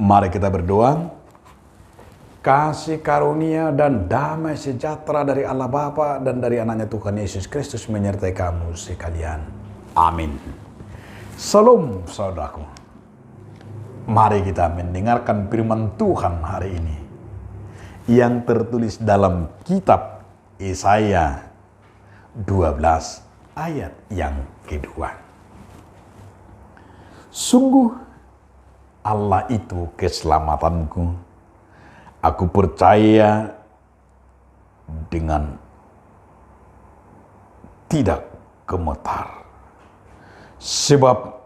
Mari kita berdoa. Kasih karunia dan damai sejahtera dari Allah Bapa dan dari anaknya Tuhan Yesus Kristus menyertai kamu sekalian. Amin. Salam saudaraku. Mari kita mendengarkan firman Tuhan hari ini yang tertulis dalam kitab Yesaya 12 ayat yang kedua. Sungguh Allah itu keselamatanku. Aku percaya dengan tidak gemetar. Sebab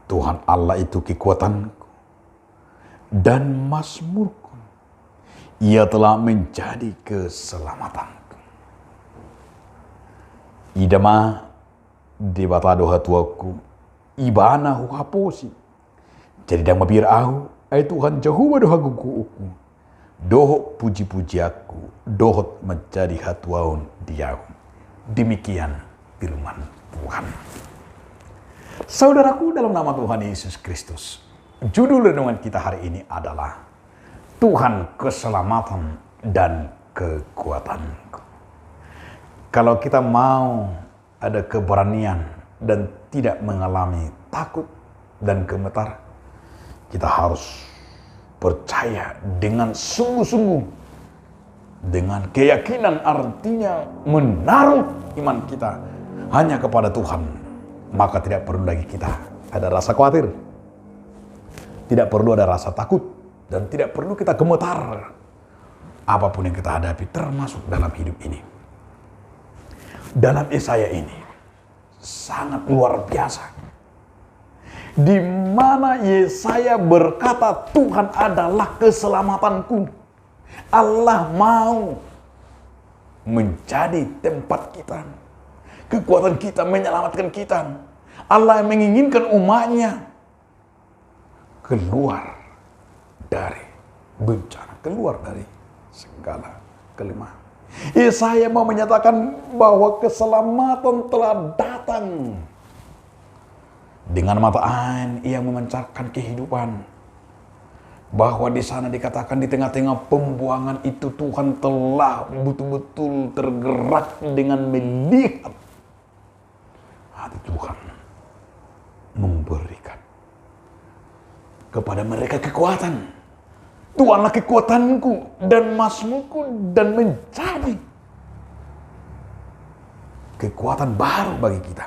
Tuhan Allah itu kekuatanku dan mazmurku. Ia telah menjadi keselamatanku. Idama debata doha tuaku, ibana hukaposi. Jadi dama bir ahu, ai Tuhan Jehovah doha guguku. Dohot puji-puji aku, dohot menjadi hatuaun diau. Demikian firman Tuhan. Saudaraku, dalam nama Tuhan Yesus Kristus, judul renungan kita hari ini adalah Tuhan keselamatan dan kekuatanku. Kalau kita mau ada keberanian dan tidak mengalami takut dan gemetar, kita harus percaya dengan sungguh-sungguh, dengan keyakinan, artinya menaruh iman kita hanya kepada Tuhan. Maka tidak perlu lagi kita ada rasa khawatir, tidak perlu ada rasa takut, dan tidak perlu kita gemetar apapun yang kita hadapi, termasuk dalam hidup ini. Dalam Yesaya ini sangat luar biasa, di mana Yesaya berkata Tuhan adalah keselamatanku. Allah mau menjadi tempat kita, kekuatan kita, menyelamatkan kita. Allah yang menginginkan umatnya keluar dari bencana, keluar dari segala kelemahan. Yesaya mau menyatakan bahwa keselamatan telah datang. Dengan mata ain ia memancarkan kehidupan. Bahwa di sana dikatakan di tengah-tengah pembuangan itu Tuhan telah betul-betul tergerak dengan melihat hati Tuhan memberikan kepada mereka kekuatan. Tuhanlah kekuatanku dan mazmurku, dan menjadi kekuatan baru bagi kita.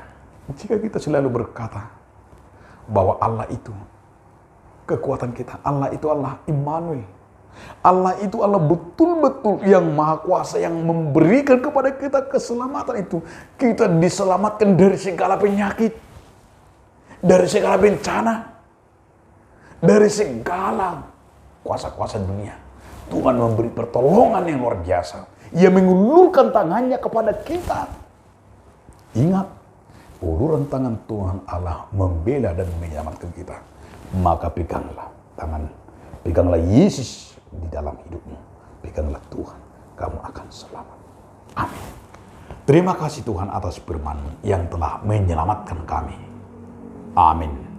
Jika kita selalu berkata bahwa Allah itu kekuatan kita, Allah itu Allah Immanuel, Allah itu Allah betul-betul yang maha kuasa, yang memberikan kepada kita keselamatan itu. Kita diselamatkan dari segala penyakit, dari segala bencana, dari segala kuasa-kuasa dunia. Tuhan memberi pertolongan yang luar biasa. Ia mengulurkan tangannya kepada kita. Ingat, uluran tangan Tuhan Allah membela dan menyelamatkan kita. Maka peganglah tangan Peganglah Yesus di dalam hidupmu. Peganglah Tuhan, kamu akan selamat. Amin. Terima kasih Tuhan atas firman-Mu yang telah menyelamatkan kami. Amin.